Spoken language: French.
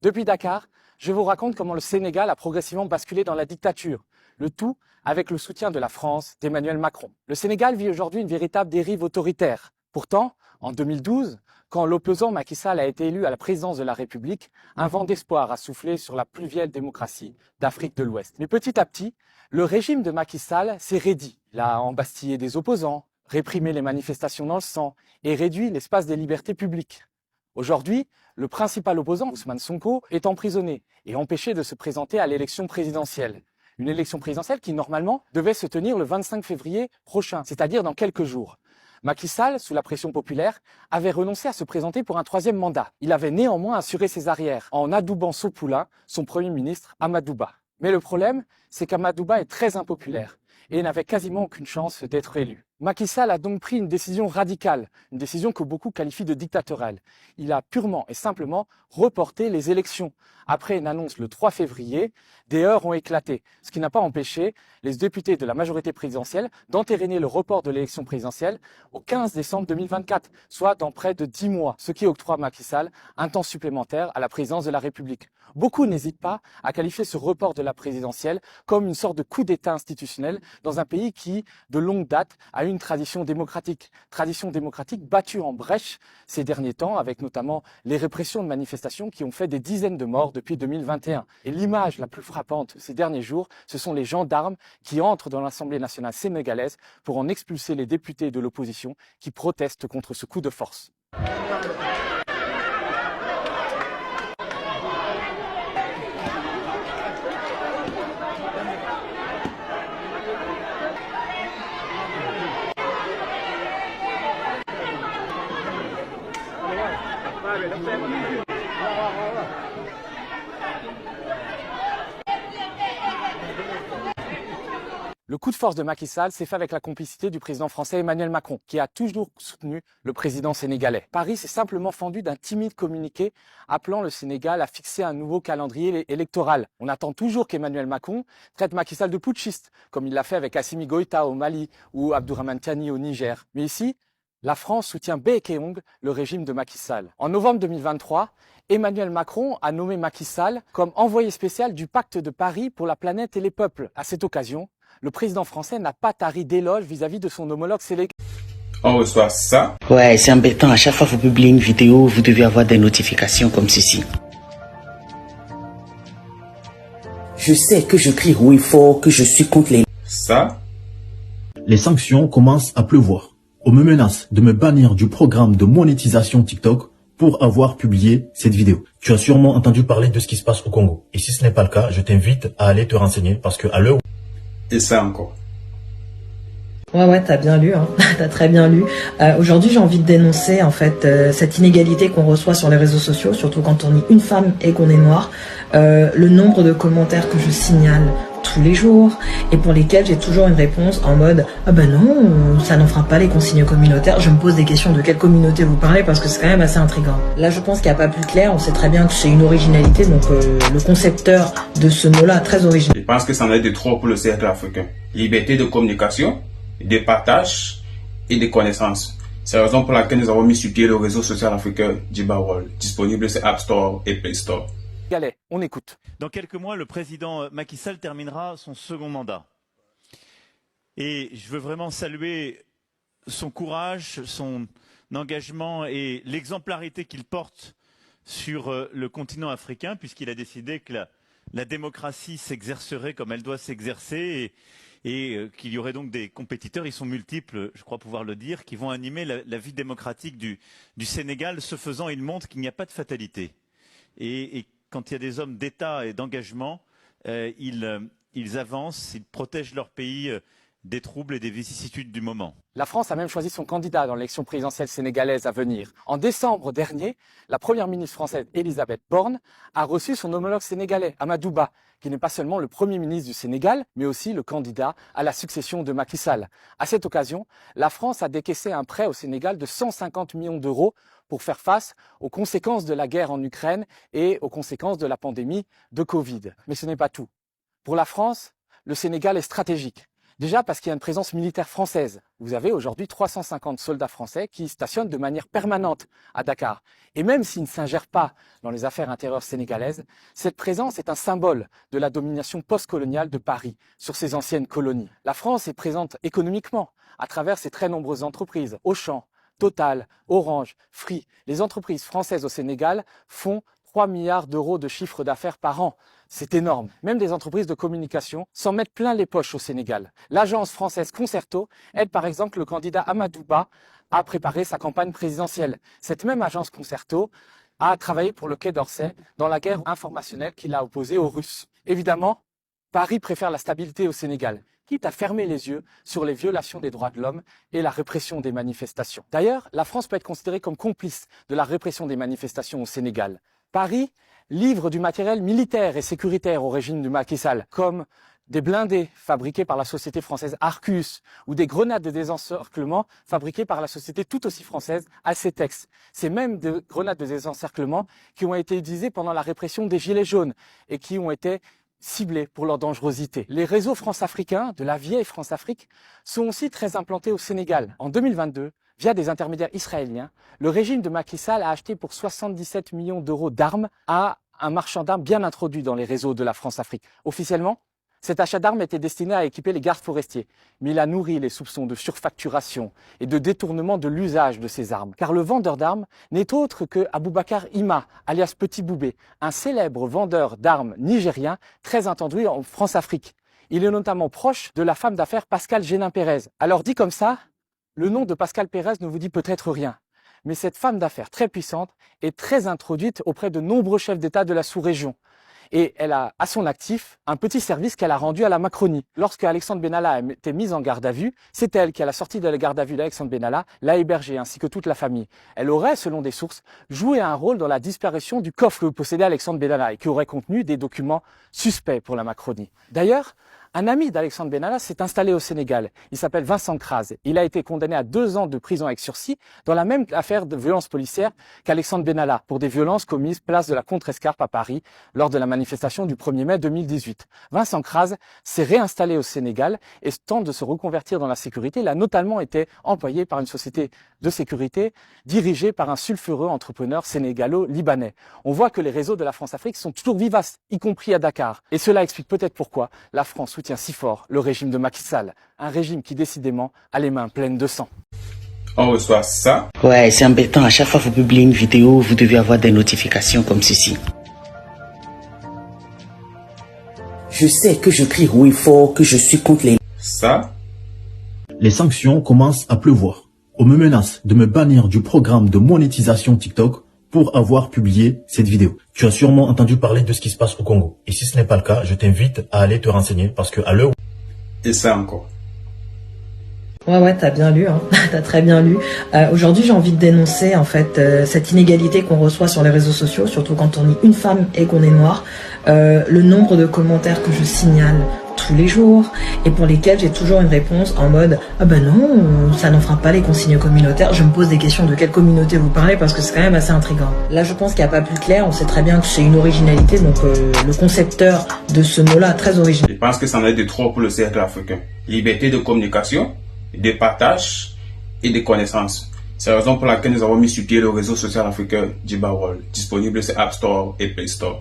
Depuis Dakar, je vous raconte comment le Sénégal a progressivement basculé dans la dictature, le tout avec le soutien de la France, d'Emmanuel Macron. Le Sénégal vit aujourd'hui une véritable dérive autoritaire. Pourtant, en 2012, quand l'opposant Macky Sall a été élu à la présidence de la République, un vent d'espoir a soufflé sur la plus vieille démocratie d'Afrique de l'Ouest. Mais petit à petit, le régime de Macky Sall s'est raidi. Il a embastillé des opposants, réprimé les manifestations dans le sang et réduit l'espace des libertés publiques. Aujourd'hui, le principal opposant, Ousmane Sonko, est emprisonné et empêché de se présenter à l'élection présidentielle. Une élection présidentielle qui, normalement, devait se tenir le 25 février prochain, c'est-à-dire dans quelques jours. Macky Sall, sous la pression populaire, avait renoncé à se présenter pour un troisième mandat. Il avait néanmoins assuré ses arrières en adoubant Sopoula, son premier ministre, Amadouba. Mais le problème, c'est qu'Amadouba est très impopulaire et n'avait quasiment aucune chance d'être élu. Macky Sall a donc pris une décision radicale, une décision que beaucoup qualifient de dictatoriale. Il a purement et simplement reporté les élections. Après une annonce le 3 février, des heurts ont éclaté, ce qui n'a pas empêché les députés de la majorité présidentielle d'entériner le report de l'élection présidentielle au 15 décembre 2024, soit dans près de 10 mois, ce qui octroie à Macky Sall un temps supplémentaire à la présidence de la République. Beaucoup n'hésitent pas à qualifier ce report de la présidentielle comme une sorte de coup d'État institutionnel dans un pays qui, de longue date, a une tradition démocratique battue en brèche ces derniers temps, avec notamment les répressions de manifestations qui ont fait des dizaines de morts depuis 2021. Et l'image la plus frappante ces derniers jours, ce sont les gendarmes qui entrent dans l'Assemblée nationale sénégalaise pour en expulser les députés de l'opposition qui protestent contre ce coup de force. Le coup de force de Macky Sall s'est fait avec la complicité du président français Emmanuel Macron, qui a toujours soutenu le président sénégalais. Paris s'est simplement fendu d'un timide communiqué appelant le Sénégal à fixer un nouveau calendrier électoral. On attend toujours qu'Emmanuel Macron traite Macky Sall de putschiste, comme il l'a fait avec Assimi Goïta au Mali ou Abdourahmane Tiani au Niger. Mais ici, la France soutient bec et ongles le régime de Macky Sall. En novembre 2023, Emmanuel Macron a nommé Macky Sall comme envoyé spécial du Pacte de Paris pour la planète et les peuples. À cette occasion, le président français n'a pas tari d'éloges vis-à-vis de son homologue sénégalais. On reçoit ça. Ouais, c'est embêtant. À chaque fois que vous publiez une vidéo, vous devez avoir des notifications comme ceci. Je sais que je crie haut et fort que je suis contre les... Ça. Les sanctions commencent à pleuvoir. On me menace de me bannir du programme de monétisation TikTok pour avoir publié cette vidéo. Tu as sûrement entendu parler de ce qui se passe au Congo. Et si ce n'est pas le cas, je t'invite à aller te renseigner parce que à l'heure... Et ça encore. Ouais, t'as bien lu, hein. T'as très bien lu. Aujourd'hui, j'ai envie de dénoncer en fait cette inégalité qu'on reçoit sur les réseaux sociaux, surtout quand on est une femme et qu'on est noir. Le nombre de commentaires que je signale tous les jours et pour lesquels j'ai toujours une réponse en mode « Ah ben non, ça n'en fera pas les consignes communautaires ». Je me pose des questions de quelle communauté vous parlez parce que c'est quand même assez intriguant. Là, je pense qu'il n'y a pas plus clair. On sait très bien que c'est une originalité, donc le concepteur de ce mot-là, très original. Je pense que ça en est de trop pour le cercle africain. Liberté de communication, de partage et de connaissances. C'est la raison pour laquelle nous avons mis sur pied le réseau social africain Djibawal, disponible sur App Store et Play Store. On écoute. Dans quelques mois, le président Macky Sall terminera son second mandat. Et je veux vraiment saluer son courage, son engagement et l'exemplarité qu'il porte sur le continent africain, puisqu'il a décidé que la démocratie s'exercerait comme elle doit s'exercer et qu'il y aurait donc des compétiteurs, ils sont multiples, je crois pouvoir le dire, qui vont animer la vie démocratique du Sénégal. Ce faisant, il montre qu'il n'y a pas de fatalité. Et quand il y a des hommes d'État et d'engagement, ils avancent, ils protègent leur pays des troubles et des vicissitudes du moment. La France a même choisi son candidat dans l'élection présidentielle sénégalaise à venir. En décembre dernier, la première ministre française Elisabeth Borne a reçu son homologue sénégalais, Amadouba, qui n'est pas seulement le premier ministre du Sénégal, mais aussi le candidat à la succession de Macky Sall. À cette occasion, la France a décaissé un prêt au Sénégal de 150 millions d'euros pour faire face aux conséquences de la guerre en Ukraine et aux conséquences de la pandémie de Covid. Mais ce n'est pas tout. Pour la France, le Sénégal est stratégique. Déjà parce qu'il y a une présence militaire française. Vous avez aujourd'hui 350 soldats français qui stationnent de manière permanente à Dakar. Et même s'ils ne s'ingèrent pas dans les affaires intérieures sénégalaises, cette présence est un symbole de la domination postcoloniale de Paris sur ses anciennes colonies. La France est présente économiquement à travers ses très nombreuses entreprises. Auchan, Total, Orange, Free. Les entreprises françaises au Sénégal font 3 milliards d'euros de chiffre d'affaires par an. C'est énorme. Même des entreprises de communication s'en mettent plein les poches au Sénégal. L'agence française Concerto aide par exemple le candidat Amadou Ba à préparer sa campagne présidentielle. Cette même agence Concerto a travaillé pour le Quai d'Orsay dans la guerre informationnelle qu'il a opposée aux Russes. Évidemment, Paris préfère la stabilité au Sénégal, quitte à fermer les yeux sur les violations des droits de l'homme et la répression des manifestations. D'ailleurs, la France peut être considérée comme complice de la répression des manifestations au Sénégal. Paris livre du matériel militaire et sécuritaire au régime du Macky Sall, comme des blindés fabriqués par la société française Arcus ou des grenades de désencerclement fabriquées par la société tout aussi française Alcetex. C'est même des grenades de désencerclement qui ont été utilisées pendant la répression des Gilets jaunes et qui ont été ciblés pour leur dangerosité. Les réseaux France-africains de la vieille France-Afrique sont aussi très implantés au Sénégal. En 2022, via des intermédiaires israéliens, le régime de Macky Sall a acheté pour 77 millions d'euros d'armes à un marchand d'armes bien introduit dans les réseaux de la France-Afrique. Officiellement, cet achat d'armes était destiné à équiper les gardes forestiers, mais il a nourri les soupçons de surfacturation et de détournement de l'usage de ces armes. Car le vendeur d'armes n'est autre que Aboubacar Ima, alias Petit Boubé, un célèbre vendeur d'armes nigérien très entendu en France-Afrique. Il est notamment proche de la femme d'affaires Pascal Génin-Pérez. Alors dit comme ça, le nom de Pascal Pérez ne vous dit peut-être rien. Mais cette femme d'affaires très puissante est très introduite auprès de nombreux chefs d'État de la sous-région. Et elle a à son actif un petit service qu'elle a rendu à la Macronie. Lorsque Alexandre Benalla a été mise en garde à vue, c'est elle qui, à la sortie de la garde à vue d'Alexandre Benalla, l'a hébergé ainsi que toute la famille. Elle aurait, selon des sources, joué un rôle dans la disparition du coffre que possédait Alexandre Benalla et qui aurait contenu des documents suspects pour la Macronie. D'ailleurs, un ami d'Alexandre Benalla s'est installé au Sénégal. Il s'appelle Vincent Kraz. Il a été condamné à 2 ans de prison avec sursis dans la même affaire de violence policière qu'Alexandre Benalla pour des violences commises place de la Contrescarpe à Paris lors de la manifestation du 1er mai 2018. Vincent Kraz s'est réinstallé au Sénégal et tente de se reconvertir dans la sécurité. Il a notamment été employé par une société de sécurité dirigée par un sulfureux entrepreneur sénégalo-libanais. On voit que les réseaux de la France-Afrique sont toujours vivaces, y compris à Dakar. Et cela explique peut-être pourquoi la France soutient si fort le régime de Macky Sall, un régime qui décidément a les mains pleines de sang. On reçoit ça. Ouais, c'est embêtant. À chaque fois que vous publiez une vidéo, vous devez avoir des notifications comme ceci. Je sais que je crie oui fort, que je suis contre les... Ça. Les sanctions commencent à pleuvoir. On me menace de me bannir du programme de monétisation TikTok pour avoir publié cette vidéo. Tu as sûrement entendu parler de ce qui se passe au Congo. Et si ce n'est pas le cas, je t'invite à aller te renseigner parce que à l'heure... Et ça encore. Ouais, t'as bien lu, hein. T'as très bien lu. Aujourd'hui, j'ai envie de dénoncer en fait cette inégalité qu'on reçoit sur les réseaux sociaux, surtout quand on est une femme et qu'on est noire. Le nombre de commentaires que je signale tous les jours et pour lesquels j'ai toujours une réponse en mode « Ah ben non, ça n'enfreint pas les consignes communautaires ». Je me pose des questions de quelle communauté vous parlez parce que c'est quand même assez intriguant. Là, je pense qu'il n'y a pas plus clair. On sait très bien que c'est une originalité, donc le concepteur de ce mot-là, très original. Je pense que ça en est de trop pour le cercle africain. Liberté de communication, de partage et de connaissances. C'est la raison pour laquelle nous avons mis sur pied le réseau social africain Djiba World, disponible sur App Store et Play Store.